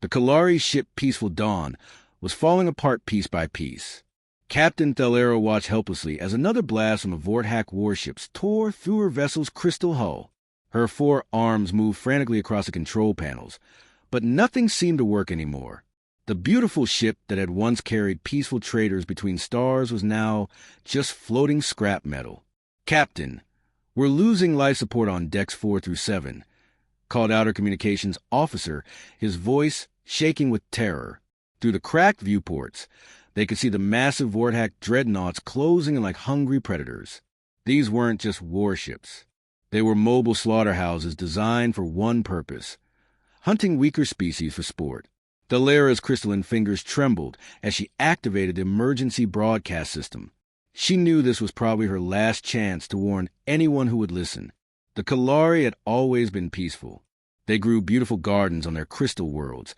The Kalari ship Peaceful Dawn was falling apart piece by piece. Captain Thalera watched helplessly as another blast from the Vorthak warships tore through her vessel's crystal hull. Her 4 arms moved frantically across the control panels, but nothing seemed to work anymore. The beautiful ship that had once carried peaceful traders between stars was now just floating scrap metal. "Captain, we're losing life support on decks 4 through 7, called out her communications officer, his voice shaking with terror. Through the cracked viewports, they could see the massive Vorthak dreadnoughts closing in like hungry predators. These weren't just warships. They were mobile slaughterhouses designed for one purpose: hunting weaker species for sport. Thalera's crystalline fingers trembled as she activated the emergency broadcast system. She knew this was probably her last chance to warn anyone who would listen. The Kalari had always been peaceful. They grew beautiful gardens on their crystal worlds,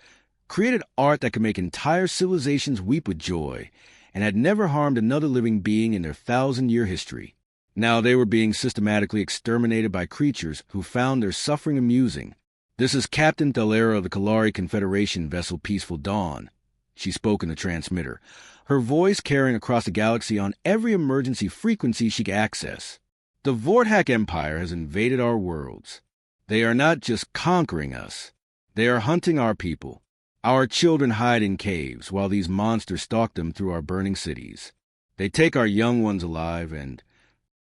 created art that could make entire civilizations weep with joy, and had never harmed another living being in their 1,000-year history. Now they were being systematically exterminated by creatures who found their suffering amusing. "This is Captain Thalera of the Kalari Confederation vessel Peaceful Dawn," she spoke in the transmitter, her voice carrying across the galaxy on every emergency frequency she could access. "The Vorthak Empire has invaded our worlds. They are not just conquering us. They are hunting our people. Our children hide in caves while these monsters stalk them through our burning cities. They take our young ones alive and—"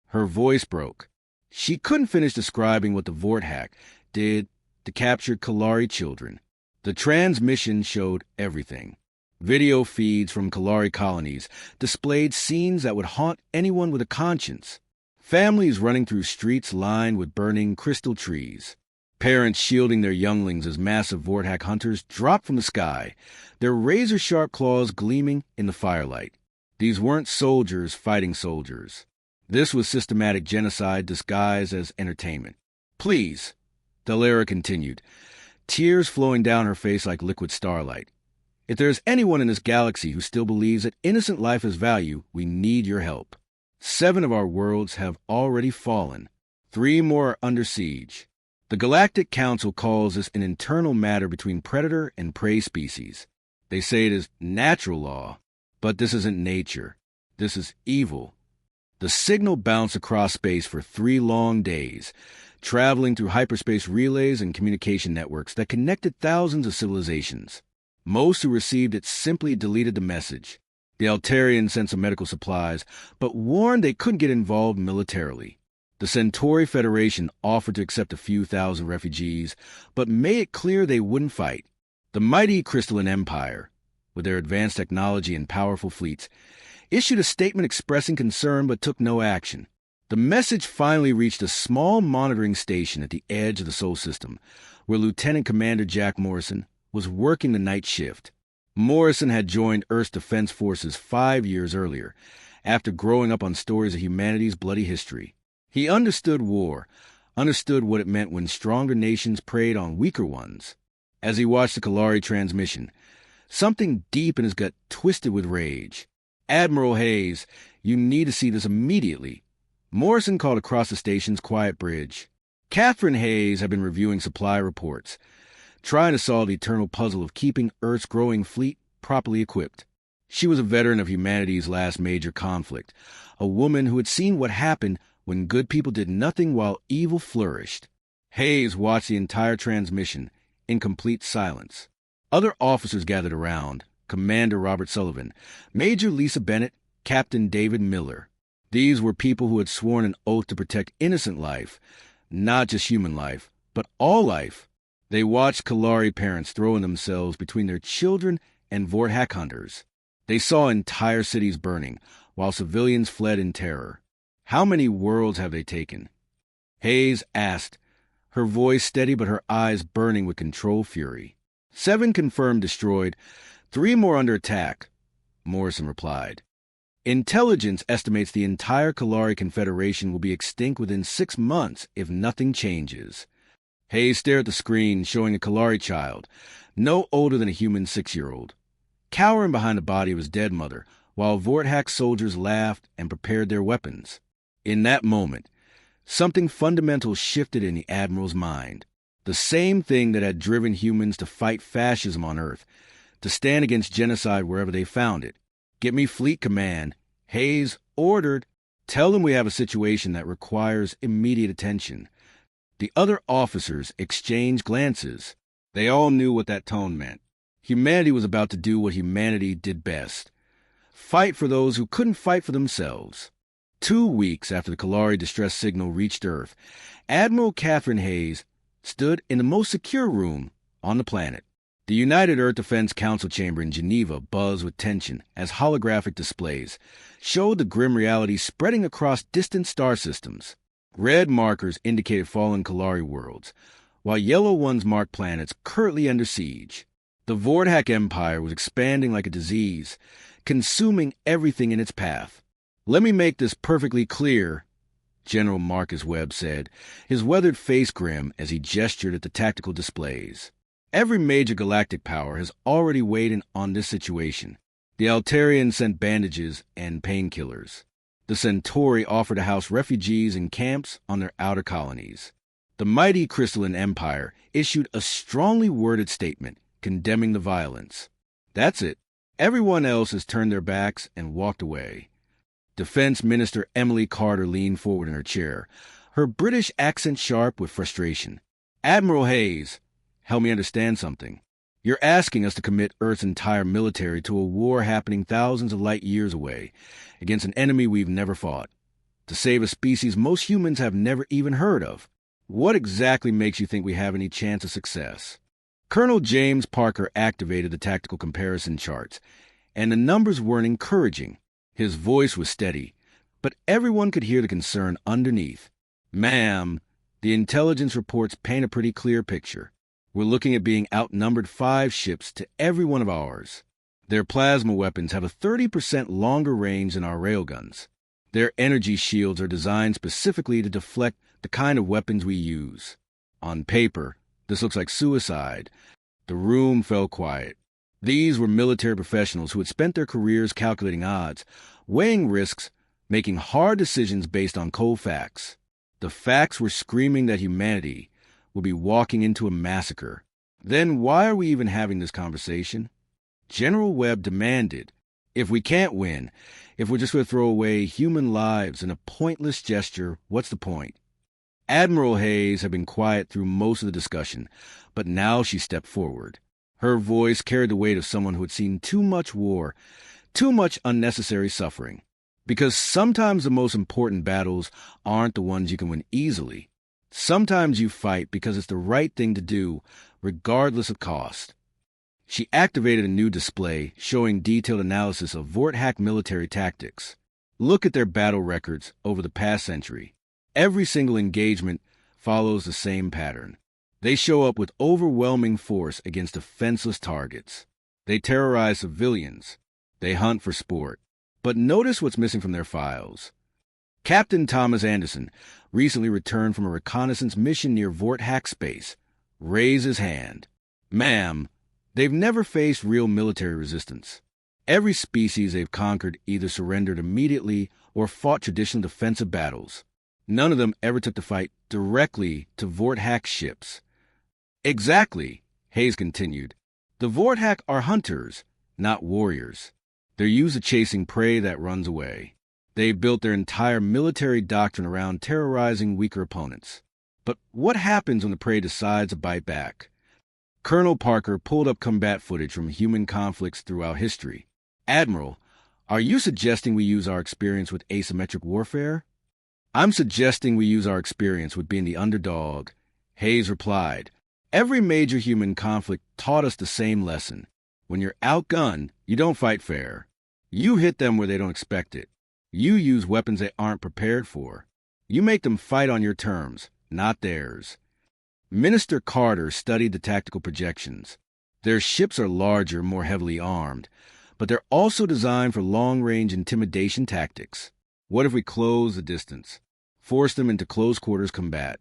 Her voice broke. She couldn't finish describing what the Vorthak did to capture Kalari children. The transmission showed everything. Video feeds from Kalari colonies displayed scenes that would haunt anyone with a conscience. Families running through streets lined with burning crystal trees. Parents shielding their younglings as massive Vorthak hunters dropped from the sky, their razor-sharp claws gleaming in the firelight. These weren't soldiers fighting soldiers. This was systematic genocide disguised as entertainment. "Please," Thalera continued, tears flowing down her face like liquid starlight. "If there is anyone in this galaxy who still believes that innocent life has value, we need your help. 7 of our worlds have already fallen. 3 more are under siege. The Galactic Council calls this an internal matter between predator and prey species. They say it is natural law, but this isn't nature. This is evil." The signal bounced across space for 3 long days, traveling through hyperspace relays and communication networks that connected thousands of civilizations. Most who received it simply deleted the message. The Altarians sent some medical supplies, but warned they couldn't get involved militarily. The Centauri Federation offered to accept a few thousand refugees, but made it clear they wouldn't fight. The mighty Crystalline Empire, with their advanced technology and powerful fleets, issued a statement expressing concern but took no action. The message finally reached a small monitoring station at the edge of the Sol system, where Lieutenant Commander Jack Morrison was working the night shift. Morrison had joined Earth's Defense Forces 5 years earlier, after growing up on stories of humanity's bloody history. He understood war, understood what it meant when stronger nations preyed on weaker ones. As he watched the Kalari transmission, something deep in his gut twisted with rage. "Admiral Hayes, you need to see this immediately." Morrison called across the station's quiet bridge. Catherine Hayes had been reviewing supply reports, trying to solve the eternal puzzle of keeping Earth's growing fleet properly equipped. She was a veteran of humanity's last major conflict, a woman who had seen what happened when good people did nothing while evil flourished. Hayes watched the entire transmission in complete silence. Other officers gathered around: Commander Robert Sullivan, Major Lisa Bennett, Captain David Miller. These were people who had sworn an oath to protect innocent life, not just human life, but all life. They watched Kalari parents throwing themselves between their children and Vorthak hunters. They saw entire cities burning, while civilians fled in terror. "How many worlds have they taken?" Hayes asked, her voice steady but her eyes burning with control fury. 7 confirmed destroyed, 3 more under attack, Morrison replied. "Intelligence estimates the entire Kalari Confederation will be extinct within 6 months if nothing changes." Hayes stared at the screen, showing a Kalari child, no older than a human 6-year-old, cowering behind the body of his dead mother, while Vorthak soldiers laughed and prepared their weapons. In that moment, something fundamental shifted in the Admiral's mind. The same thing that had driven humans to fight fascism on Earth, to stand against genocide wherever they found it. "Get me fleet command." "Hayes, ordered." "Tell them we have a situation that requires immediate attention." The other officers exchanged glances. They all knew what that tone meant. Humanity was about to do what humanity did best: fight for those who couldn't fight for themselves. 2 weeks after the Kalari distress signal reached Earth, Admiral Catherine Hayes stood in the most secure room on the planet. The United Earth Defense Council chamber in Geneva buzzed with tension as holographic displays showed the grim reality spreading across distant star systems. Red markers indicated fallen Kalari worlds, while yellow ones marked planets currently under siege. The Vordak Empire was expanding like a disease, consuming everything in its path. "Let me make this perfectly clear," General Marcus Webb said, his weathered face grim as he gestured at the tactical displays. Every major galactic power has already weighed in on this situation. The Altarians sent bandages and painkillers. The Centauri offered to house refugees in camps on their outer colonies. The mighty Crystalline Empire issued a strongly worded statement condemning the violence. That's it. Everyone else has turned their backs and walked away. Defense Minister Emily Carter leaned forward in her chair, her British accent sharp with frustration. "Admiral Hayes, help me understand something. You're asking us to commit Earth's entire military to a war happening thousands of light years away, against an enemy we've never fought, to save a species most humans have never even heard of. What exactly makes you think we have any chance of success?" Colonel James Parker activated the tactical comparison charts, and the numbers weren't encouraging. His voice was steady, but everyone could hear the concern underneath. "Ma'am, the intelligence reports paint a pretty clear picture. We're looking at being outnumbered 5 ships to every one of ours. Their plasma weapons have a 30% longer range than our railguns. Their energy shields are designed specifically to deflect the kind of weapons we use. On paper, this looks like suicide." The room fell quiet. These were military professionals who had spent their careers calculating odds, weighing risks, making hard decisions based on cold facts. The facts were screaming that humanity would be walking into a massacre. Then why are we even having this conversation? General Webb demanded, "If we can't win, if we're just going to throw away human lives in a pointless gesture, what's the point?" Admiral Hayes had been quiet through most of the discussion, but now she stepped forward. Her voice carried the weight of someone who had seen too much war, too much unnecessary suffering. Because sometimes the most important battles aren't the ones you can win easily. Sometimes you fight because it's the right thing to do, regardless of cost. She activated a new display showing detailed analysis of Vordak military tactics. Look at their battle records over the past century. Every single engagement follows the same pattern. They show up with overwhelming force against defenseless targets. They terrorize civilians. They hunt for sport. But notice what's missing from their files. Captain Thomas Anderson, recently returned from a reconnaissance mission near Vordak space, raised his hand. "Ma'am, they've never faced real military resistance. Every species they've conquered either surrendered immediately or fought traditional defensive battles. None of them ever took the fight directly to Vordak ships." "Exactly," Hayes continued. "The Vordak are hunters, not warriors. They're used to chasing prey that runs away. They've built their entire military doctrine around terrorizing weaker opponents. But what happens when the prey decides to bite back?" Colonel Parker pulled up combat footage from human conflicts throughout history. "Admiral, are you suggesting we use our experience with asymmetric warfare?" "I'm suggesting we use our experience with being the underdog," Hayes replied. "Every major human conflict taught us the same lesson. When you're outgunned, you don't fight fair. You hit them where they don't expect it. You use weapons they aren't prepared for. You make them fight on your terms, not theirs." Minister Carter studied the tactical projections. Their ships are larger, more heavily armed, but they're also designed for long-range intimidation tactics. What if we close the distance, force them into close-quarters combat?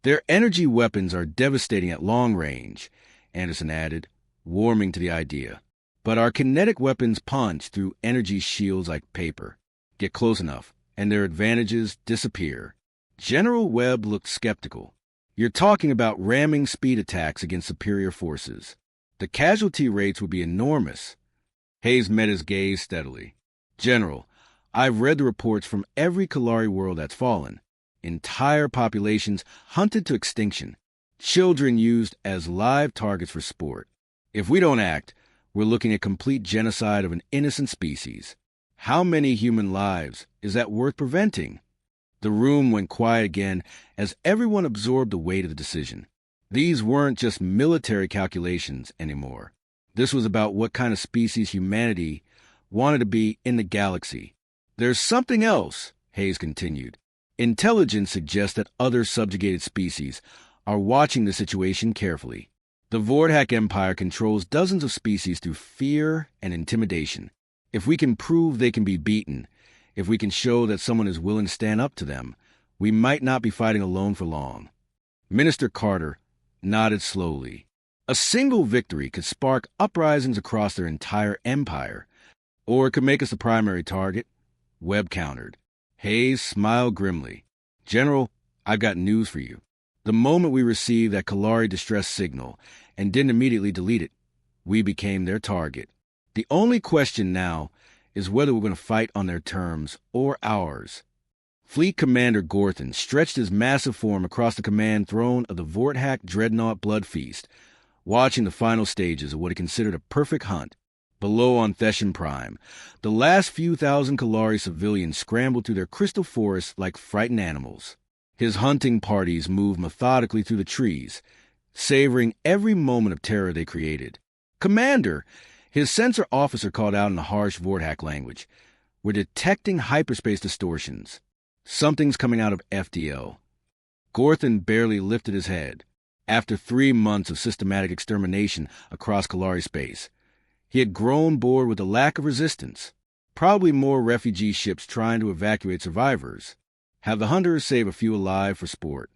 "Their energy weapons are devastating at long range," Anderson added, warming to the idea. "But our kinetic weapons punch through energy shields like paper. Get close enough, and their advantages disappear." General Webb looked skeptical. You're talking about ramming speed attacks against superior forces. The casualty rates would be enormous. Hayes met his gaze steadily. General, I've read the reports from every Kalari world that's fallen. Entire populations hunted to extinction. Children used as live targets for sport. If we don't act, we're looking at complete genocide of an innocent species. How many human lives is that worth preventing? The room went quiet again as everyone absorbed the weight of the decision. These weren't just military calculations anymore. This was about what kind of species humanity wanted to be in the galaxy. There's something else, Hayes continued. Intelligence suggests that other subjugated species are watching the situation carefully. The Vordak Empire controls dozens of species through fear and intimidation. If we can prove they can be beaten, if we can show that someone is willing to stand up to them, we might not be fighting alone for long. Minister Carter nodded slowly. A single victory could spark uprisings across their entire empire, or it could make us the primary target, Webb countered. Hayes smiled grimly. General, I've got news for you. The moment we received that Kalari distress signal and didn't immediately delete it, we became their target. The only question now is whether we're going to fight on their terms or ours. Fleet Commander Gorthon stretched his massive form across the command throne of the Vordak Dreadnought Blood Feast, watching the final stages of what he considered a perfect hunt. Below on Theshan Prime, the last few thousand Kalari civilians scrambled through their crystal forests like frightened animals. His hunting parties moved methodically through the trees, savoring every moment of terror they created. Commander, his sensor officer called out in a harsh Vordak language, we're detecting hyperspace distortions. Something's coming out of FDL. Gorthon barely lifted his head. After 3 months of systematic extermination across Kalari space, he had grown bored with the lack of resistance. Probably more refugee ships trying to evacuate survivors. Have the hunters save a few alive for sport.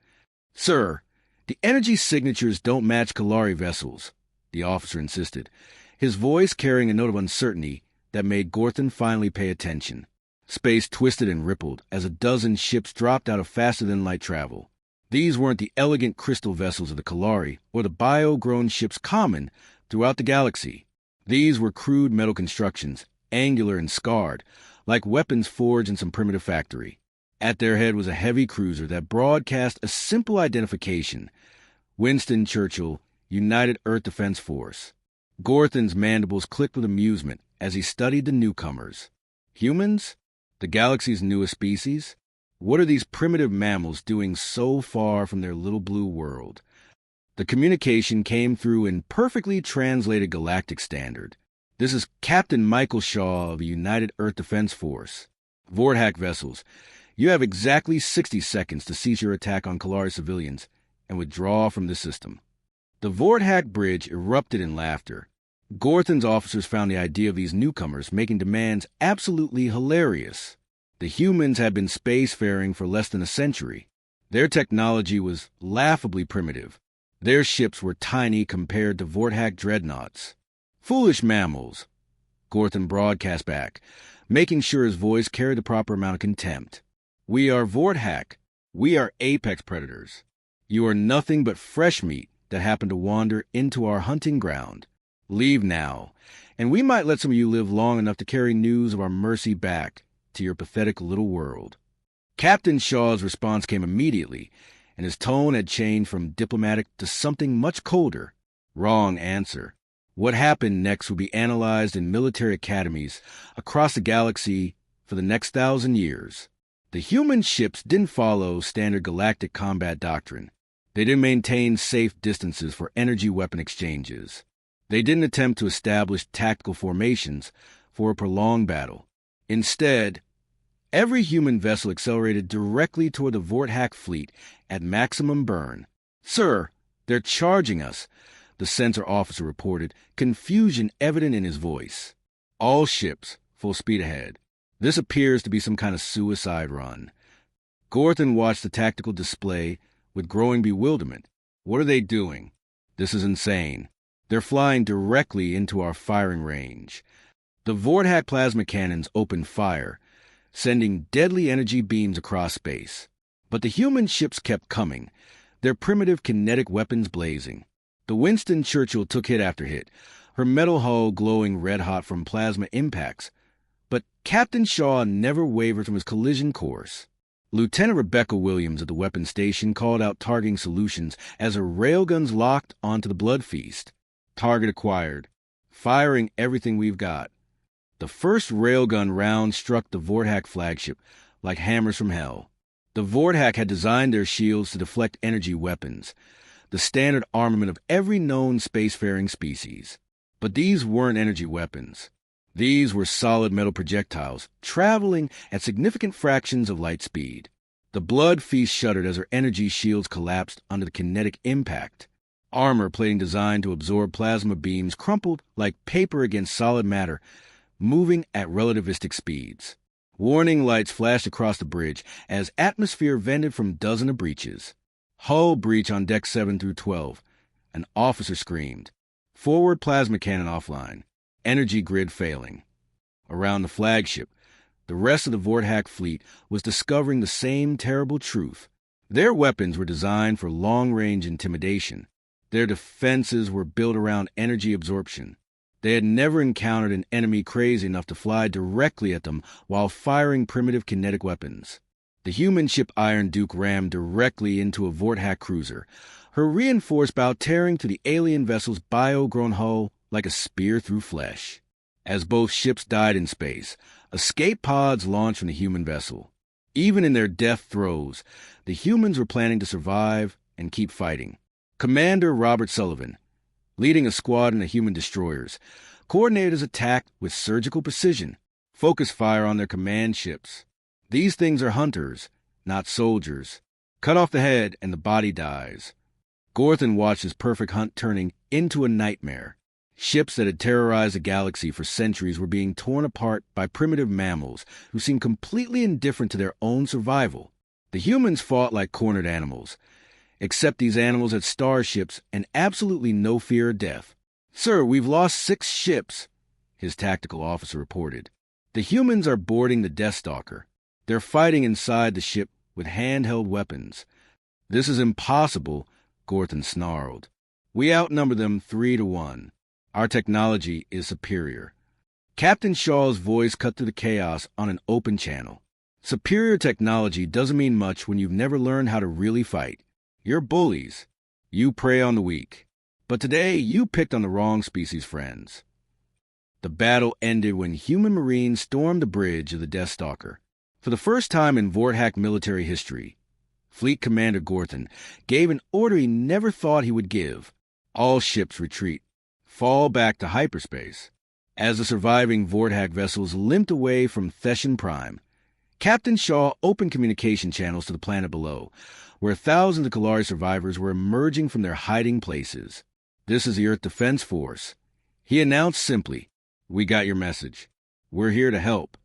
Sir, the energy signatures don't match Kalari vessels, the officer insisted, his voice carrying a note of uncertainty that made Gorthon finally pay attention. Space twisted and rippled as a dozen ships dropped out of faster-than-light travel. These weren't the elegant crystal vessels of the Kalari or the bio-grown ships common throughout the galaxy. These were crude metal constructions, angular and scarred, like weapons forged in some primitive factory. At their head was a heavy cruiser that broadcast a simple identification: Winston Churchill, United Earth Defense Force. Gorthon's mandibles clicked with amusement as he studied the newcomers. Humans? The galaxy's newest species? What are these primitive mammals doing so far from their little blue world? The communication came through in perfectly translated galactic standard. This is Captain Michael Shaw of the United Earth Defense Force. Vordak vessels, you have exactly 60 seconds to cease your attack on Kalari civilians and withdraw from the system. The Vordak bridge erupted in laughter. Gorthon's officers found the idea of these newcomers making demands absolutely hilarious. The humans had been spacefaring for less than a century. Their technology was laughably primitive. Their ships were tiny compared to Vordak dreadnoughts. Foolish mammals, Gorthon broadcast back, making sure his voice carried the proper amount of contempt. We are Vordak. We are apex predators. You are nothing but fresh meat that happened to wander into our hunting ground. Leave now, and we might let some of you live long enough to carry news of our mercy back to your pathetic little world. Captain Shaw's response came immediately, and his tone had changed from diplomatic to something much colder. Wrong answer. What happened next would be analyzed in military academies across the galaxy for the next 1,000 years. The human ships didn't follow standard galactic combat doctrine. They didn't maintain safe distances for energy weapon exchanges. They didn't attempt to establish tactical formations for a prolonged battle. Instead, every human vessel accelerated directly toward the Vordak fleet at maximum burn. Sir, they're charging us, the sensor officer reported, confusion evident in his voice. All ships, full speed ahead. This appears to be some kind of suicide run. Gorthon watched the tactical display with growing bewilderment. What are they doing? This is insane. They're flying directly into our firing range. The Vordak plasma cannons opened fire, sending deadly energy beams across space. But the human ships kept coming, their primitive kinetic weapons blazing. The Winston Churchill took hit after hit, her metal hull glowing red-hot from plasma impacts. But Captain Shaw never wavered from his collision course. Lieutenant Rebecca Williams at the weapons station called out targeting solutions as her railguns locked onto the blood feast. Target acquired. Firing everything we've got. The first railgun round struck the Vorthack flagship like hammers from hell. The Vorthack had designed their shields to deflect energy weapons, the standard armament of every known spacefaring species. But these weren't energy weapons. These were solid metal projectiles, traveling at significant fractions of light speed. The blood feast shuddered as her energy shields collapsed under the kinetic impact. Armor plating designed to absorb plasma beams crumpled like paper against solid matter, moving at relativistic speeds. Warning lights flashed across the bridge as atmosphere vented from dozens of breaches. Hull breach on deck 7 through 12. An officer screamed. Forward plasma cannon offline. Energy grid failing. Around the flagship, the rest of the Vorthack fleet was discovering the same terrible truth. Their weapons were designed for long-range intimidation. Their defenses were built around energy absorption. They had never encountered an enemy crazy enough to fly directly at them while firing primitive kinetic weapons. The human ship Iron Duke rammed directly into a Vorthack cruiser, her reinforced bow tearing through the alien vessel's bio-grown hull like a spear through flesh. As both ships died in space, escape pods launched from the human vessel. Even in their death throes, the humans were planning to survive and keep fighting. Commander Robert Sullivan, leading a squadron of human destroyers, coordinated his attack with surgical precision, focus fire on their command ships. These things are hunters, not soldiers. Cut off the head and the body dies. Gorthon watched his perfect hunt turning into a nightmare. Ships that had terrorized the galaxy for centuries were being torn apart by primitive mammals who seemed completely indifferent to their own survival. The humans fought like cornered animals, except these animals had starships and absolutely no fear of death. "Sir, we've lost 6 ships," his tactical officer reported. "The humans are boarding the Deathstalker. They're fighting inside the ship with handheld weapons." "This is impossible," Gorthon snarled. "We outnumber them 3-1. Our technology is superior." Captain Shaw's voice cut through the chaos on an open channel. "Superior technology doesn't mean much when you've never learned how to really fight. You're bullies. You prey on the weak. But today, you picked on the wrong species friends." The battle ended when human marines stormed the bridge of the Deathstalker. For the first time in Vorthack military history, Fleet Commander Gorthon gave an order he never thought he would give. All ships retreat. Fall back to hyperspace. As the surviving Vorthack vessels limped away from Theshan Prime, Captain Shaw opened communication channels to the planet below, where thousands of Kalari survivors were emerging from their hiding places. "This is the Earth Defense Force," he announced simply. "We got your message. We're here to help."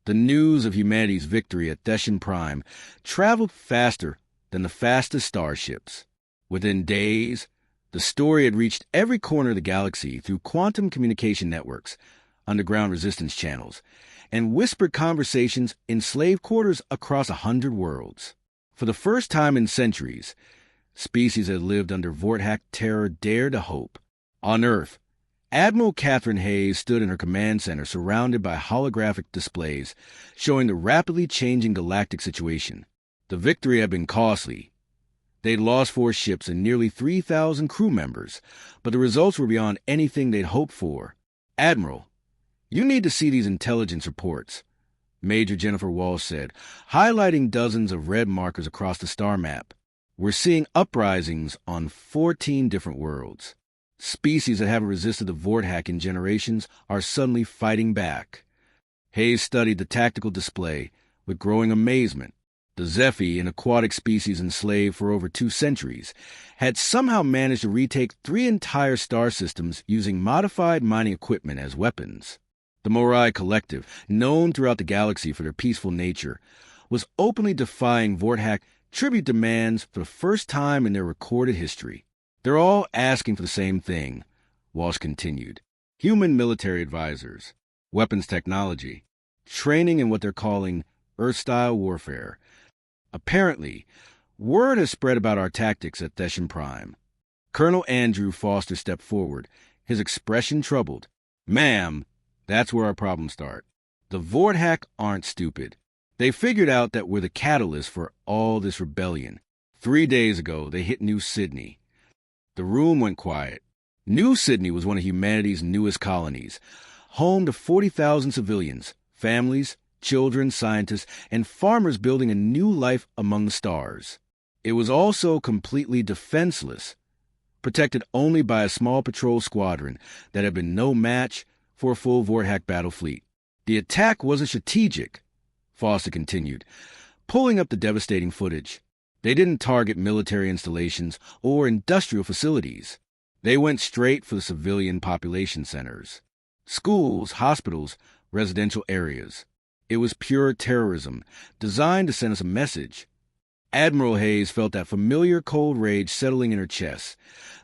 The news of humanity's victory at Theshan Prime traveled faster than the fastest starships. Within days, the story had reached every corner of the galaxy through quantum communication networks, underground resistance channels, and whispered conversations in slave quarters across 100 worlds. For the first time in centuries, species that lived under Vorthack terror dared to hope. On Earth, Admiral Catherine Hayes stood in her command center surrounded by holographic displays showing the rapidly changing galactic situation. The victory had been costly. They'd lost 4 ships and nearly 3,000 crew members, but the results were beyond anything they'd hoped for. "Admiral, you need to see these intelligence reports," Major Jennifer Walsh said, highlighting dozens of red markers across the star map. "We're seeing uprisings on 14 different worlds. Species that haven't resisted the Vorthack in generations are suddenly fighting back." Hayes studied the tactical display with growing amazement. The Zephi, an aquatic species enslaved for over 2 centuries, had somehow managed to retake 3 entire star systems using modified mining equipment as weapons. The Morai Collective, known throughout the galaxy for their peaceful nature, was openly defying Vorthack tribute demands for the first time in their recorded history. "They're all asking for the same thing," Walsh continued. "Human military advisors, weapons technology, training in what they're calling Earth-style warfare. Apparently, Word has spread about our tactics at Theshan Prime. Colonel Andrew Foster stepped forward, his expression troubled. Ma'am, that's where our problems start. The Vorthak aren't stupid. They figured out that we're the catalyst for all this rebellion. 3 days ago, they hit New Sydney. The room went quiet. New Sydney was one of humanity's newest colonies, home to 40,000 civilians, families, children, scientists, and farmers building a new life among the stars. It was also completely defenseless, protected only by a small patrol squadron that had been no match for a full Vorthak battle fleet. The attack wasn't strategic, Foster continued, pulling up the devastating footage. They didn't target military installations or industrial facilities. They went straight for the civilian population centers. Schools, hospitals, residential areas. It was pure terrorism, designed to send us a message. Admiral Hayes felt that familiar cold rage settling in her chest,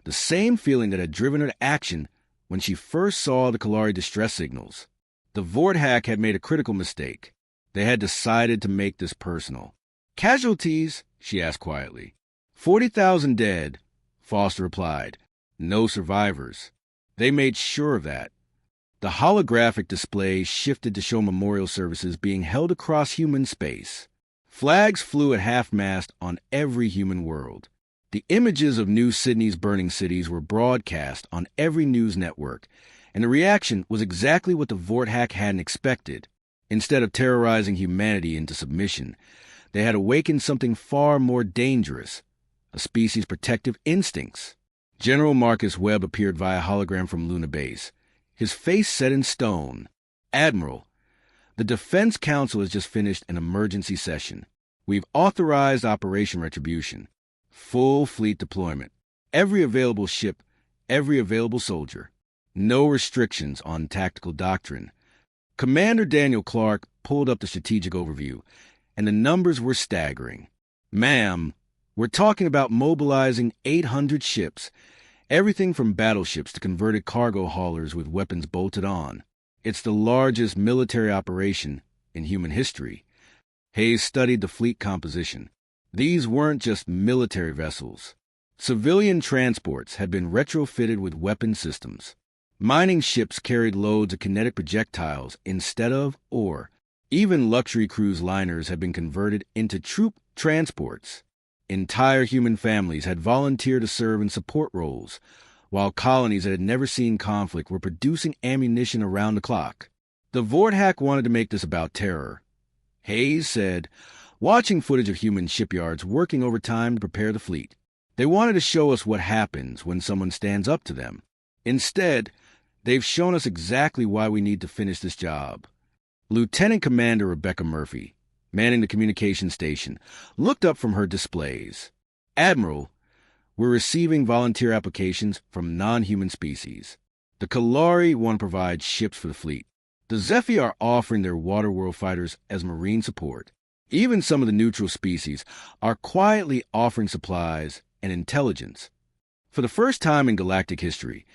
the same feeling that had driven her to action when she first saw the Kalari distress signals. The Vorthak had made a critical mistake. They had decided to make this personal. Casualties? She asked quietly. 40,000 dead, Foster replied. No survivors. They made sure of that. The holographic display shifted to show memorial services being held across human space. Flags flew at half-mast on every human world. The images of New Sydney's burning cities were broadcast on every news network, and the reaction was exactly what the Vorthak hadn't expected. Instead of terrorizing humanity into submission, they had awakened something far more dangerous, a species' protective instincts. General Marcus Webb appeared via hologram from Luna Base, his face set in stone. Admiral, the Defense Council has just finished an emergency session. We've authorized Operation Retribution. Full fleet deployment. Every available ship, every available soldier. No restrictions on tactical doctrine. Commander Daniel Clark pulled up the strategic overview, and the numbers were staggering. Ma'am, we're talking about mobilizing 800 ships, everything from battleships to converted cargo haulers with weapons bolted on. It's the largest military operation in human history. Hayes studied the fleet composition. These weren't just military vessels. Civilian transports had been retrofitted with weapon systems. Mining ships carried loads of kinetic projectiles instead of ore. Even luxury cruise liners had been converted into troop transports. Entire human families had volunteered to serve in support roles, while colonies that had never seen conflict were producing ammunition around the clock. The Vorthak wanted to make this about terror. Hayes said, watching footage of human shipyards working overtime to prepare the fleet. They wanted to show us what happens when someone stands up to them. Instead, they've shown us exactly why we need to finish this job. Lieutenant Commander Rebecca Murphy, manning the communication station, looked up from her displays. Admiral, we're receiving volunteer applications from non-human species. The Kalari want to provide ships for the fleet. The Zephi are offering their waterworld fighters as marine support. Even some of the neutral species are quietly offering supplies and intelligence. For the first time in galactic history,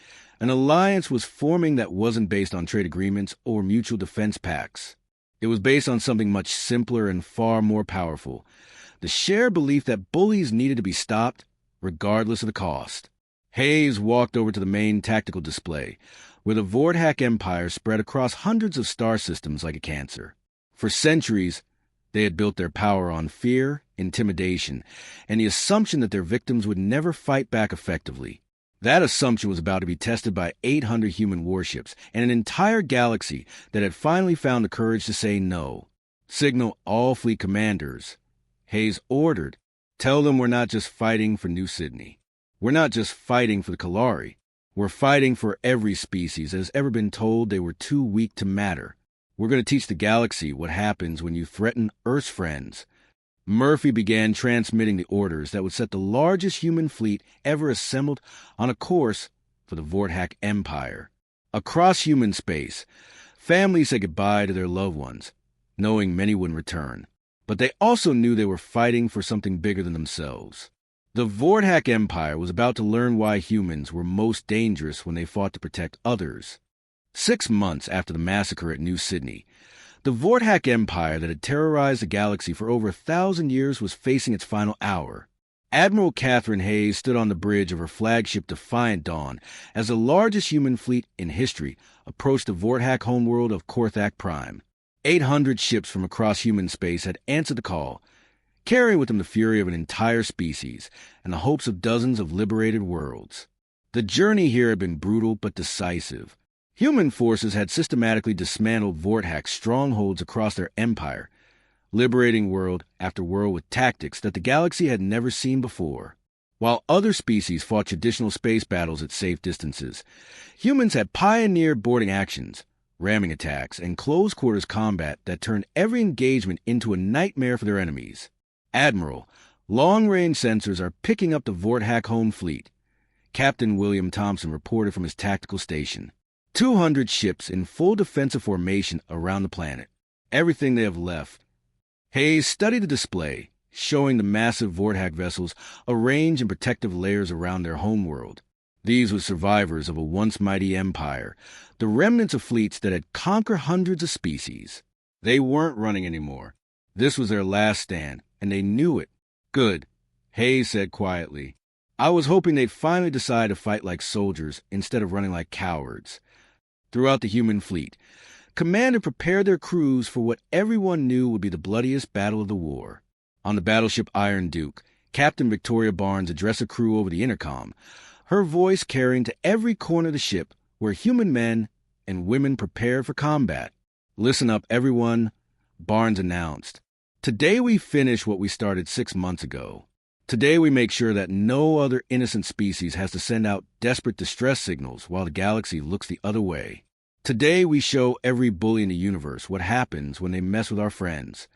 an alliance was forming that wasn't based on trade agreements or mutual defense pacts. It was based on something much simpler and far more powerful, the shared belief that bullies needed to be stopped, regardless of the cost. Hayes walked over to the main tactical display, where the Vorthak Empire spread across hundreds of star systems like a cancer. For centuries, they had built their power on fear, intimidation, and the assumption that their victims would never fight back effectively. That assumption was about to be tested by 800 human warships and an entire galaxy that had finally found the courage to say no. Signal all fleet commanders. Hayes ordered, tell them we're not just fighting for New Sydney. We're not just fighting for the Kalari. We're fighting for every species that has ever been told they were too weak to matter. We're going to teach the galaxy what happens when you threaten Earth's friends. Murphy began transmitting the orders that would set the largest human fleet ever assembled on a course for the Vorthak Empire. Across human space, families said goodbye to their loved ones, knowing many wouldn't return. But they also knew they were fighting for something bigger than themselves. The Vorthak Empire was about to learn why humans were most dangerous when they fought to protect others. 6 months after the massacre at New Sydney, the Vorthak Empire that had terrorized the galaxy for over 1,000 years was facing its final hour. Admiral Catherine Hayes stood on the bridge of her flagship Defiant Dawn as the largest human fleet in history approached the Vorthak homeworld of Korthak Prime. 800 ships from across human space had answered the call, carrying with them the fury of an entire species and the hopes of dozens of liberated worlds. The journey here had been brutal but decisive. Human forces had systematically dismantled Vorthak's strongholds across their empire, liberating world after world with tactics that the galaxy had never seen before. While other species fought traditional space battles at safe distances, humans had pioneered boarding actions, ramming attacks, and close-quarters combat that turned every engagement into a nightmare for their enemies. Admiral, long-range sensors are picking up the Vorthak home fleet, Captain William Thompson reported from his tactical station. 200 ships in full defensive formation around the planet. Everything they have left. Hayes studied the display, showing the massive Vorthak vessels arranged in protective layers around their homeworld. These were survivors of a once mighty empire, the remnants of fleets that had conquered hundreds of species. They weren't running anymore. This was their last stand, and they knew it. Good, Hayes said quietly. I was hoping they'd finally decide to fight like soldiers instead of running like cowards. Throughout the human fleet, Command had prepared their crews for what everyone knew would be the bloodiest battle of the war. On the battleship Iron Duke, Captain Victoria Barnes addressed the crew over the intercom, her voice carrying to every corner of the ship where human men and women prepared for combat. Listen up, everyone, Barnes announced. Today we finish what we started 6 months ago. Today we make sure that no other innocent species has to send out desperate distress signals while the galaxy looks the other way. Today we show every bully in the universe what happens when they mess with our friends.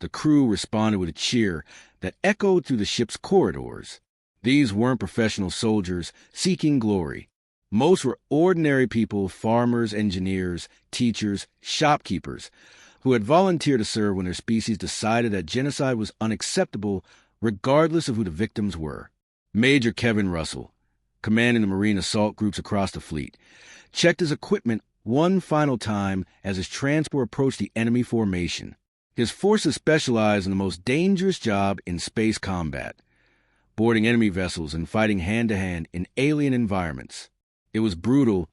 The crew responded with a cheer that echoed through the ship's corridors. These weren't professional soldiers seeking glory. Most were ordinary people, farmers, engineers, teachers, shopkeepers, who had volunteered to serve when their species decided that genocide was unacceptable regardless of who the victims were. Major Kevin Russell, commanding the Marine assault groups across the fleet, checked his equipment one final time as his transport approached the enemy formation. His forces specialized in the most dangerous job in space combat, boarding enemy vessels and fighting hand-to-hand in alien environments. It was brutal,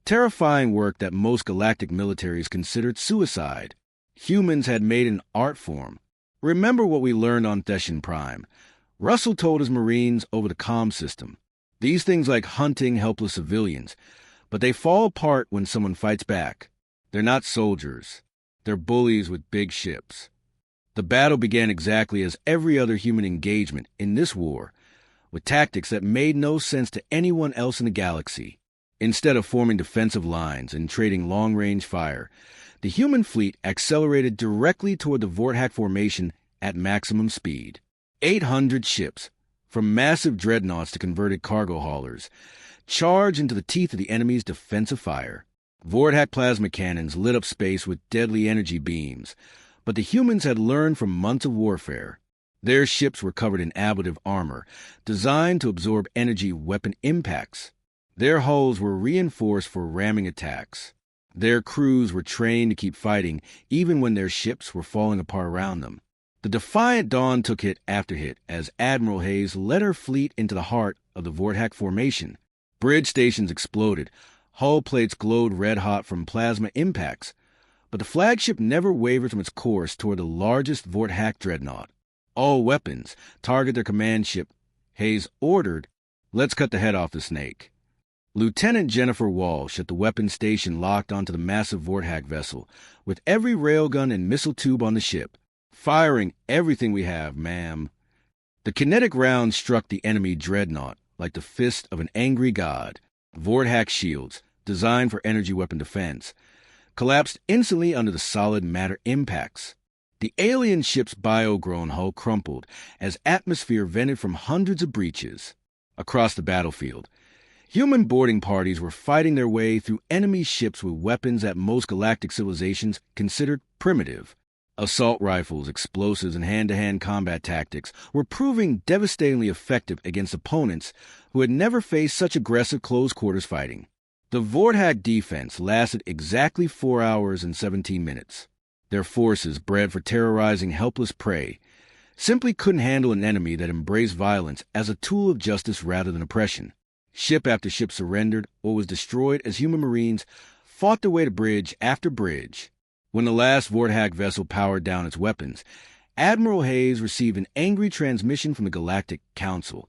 terrifying work that most galactic militaries considered suicide. Humans had made an art form. Remember what we learned on Theshan Prime. Russell told his Marines over the comm system. These things like hunting helpless civilians, but they fall apart when someone fights back. They're not soldiers. They're bullies with big ships. The battle began exactly as every other human engagement in this war, with tactics that made no sense to anyone else in the galaxy. Instead of forming defensive lines and trading long-range fire, the human fleet accelerated directly toward the Vorthak formation at maximum speed. 800 ships, from massive dreadnoughts to converted cargo haulers, charged into the teeth of the enemy's defensive fire. Vorthak plasma cannons lit up space with deadly energy beams, but the humans had learned from months of warfare. Their ships were covered in ablative armor, designed to absorb energy weapon impacts. Their hulls were reinforced for ramming attacks. Their crews were trained to keep fighting even when their ships were falling apart around them. The Defiant Dawn took hit after hit as Admiral Hayes led her fleet into the heart of the Vorthak formation. Bridge stations exploded. Hull plates glowed red-hot from plasma impacts. But the flagship never wavered from its course toward the largest Vorthak dreadnought. All weapons target their command ship. Hayes ordered, "Let's cut the head off the snake." Lieutenant Jennifer Walsh at the weapons station locked onto the massive Vorthak vessel, with every railgun and missile tube on the ship. "Firing everything we have, ma'am." The kinetic round struck the enemy dreadnought like the fist of an angry god. Vorthak shields, designed for energy weapon defense, collapsed instantly under the solid matter impacts. The alien ship's bio-grown hull crumpled as atmosphere vented from hundreds of breaches. Across the battlefield, human boarding parties were fighting their way through enemy ships with weapons that most galactic civilizations considered primitive. Assault rifles, explosives, and hand-to-hand combat tactics were proving devastatingly effective against opponents who had never faced such aggressive close-quarters fighting. The Vorthak defense lasted exactly 4 hours and 17 minutes. Their forces, bred for terrorizing helpless prey, simply couldn't handle an enemy that embraced violence as a tool of justice rather than oppression. Ship after ship surrendered or was destroyed as human marines fought their way to bridge after bridge. When the last Vorthack vessel powered down its weapons, Admiral Hayes received an angry transmission from the Galactic Council,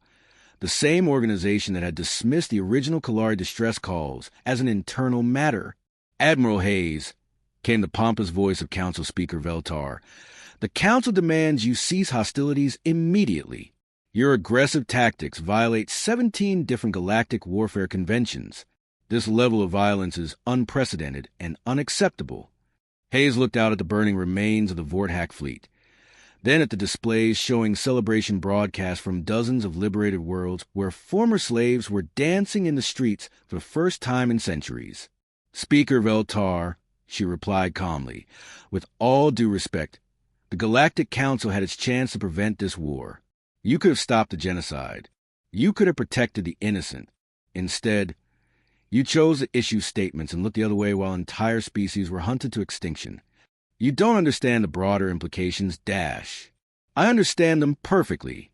the same organization that had dismissed the original Kalari distress calls as an internal matter. "Admiral Hayes," came the pompous voice of Council Speaker Veltar, "the Council demands you cease hostilities immediately. Your aggressive tactics violate 17 different galactic warfare conventions. This level of violence is unprecedented and unacceptable." Hayes looked out at the burning remains of the Vorthack fleet, then at the displays showing celebration broadcasts from dozens of liberated worlds where former slaves were dancing in the streets for the first time in centuries. "Speaker Veltar," she replied calmly, "with all due respect, the Galactic Council had its chance to prevent this war. You could have stopped the genocide. You could have protected the innocent. Instead, you chose to issue statements and look the other way while entire species were hunted to extinction. You don't understand the broader implications, Dash." "I understand them perfectly,"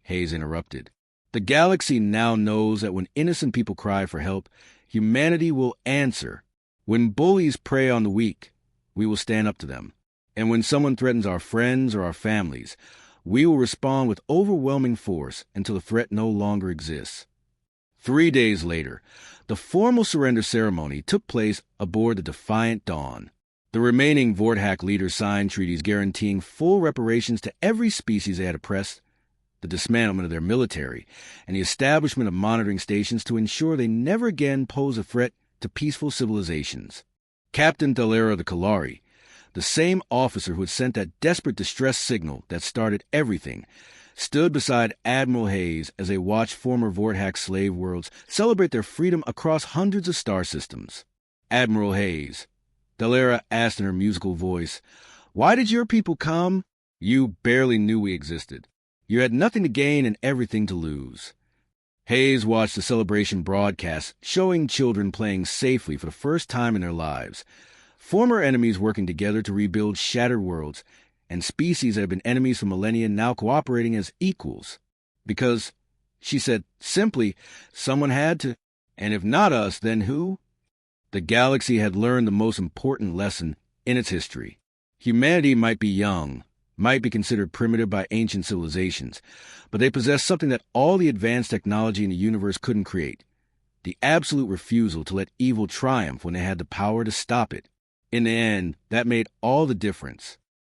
Hayes interrupted. "The galaxy now knows that when innocent people cry for help, humanity will answer. When bullies prey on the weak, we will stand up to them. And when someone threatens our friends or our families, we will respond with overwhelming force until the threat no longer exists." 3 days later, the formal surrender ceremony took place aboard the Defiant Dawn. The remaining Vorthack leaders signed treaties guaranteeing full reparations to every species they had oppressed, the dismantlement of their military, and the establishment of monitoring stations to ensure they never again pose a threat to peaceful civilizations. Captain Dalera the Kalari, the same officer who had sent that desperate distress signal that started everything, stood beside Admiral Hayes as they watched former Vorthack slave worlds celebrate their freedom across hundreds of star systems. "Admiral Hayes," Dalera asked in her musical voice, "why did your people come? You barely knew we existed. You had nothing to gain and everything to lose." Hayes watched the celebration broadcast showing children playing safely for the first time in their lives, former enemies working together to rebuild shattered worlds, and species that have been enemies for millennia now cooperating as equals. Because, she said simply, someone had to, and if not us, then who? The galaxy had learned the most important lesson in its history. Humanity might be young, might be considered primitive by ancient civilizations, but they possessed something that all the advanced technology in the universe couldn't create: the absolute refusal to let evil triumph when they had the power to stop it. In the end, that made all the difference.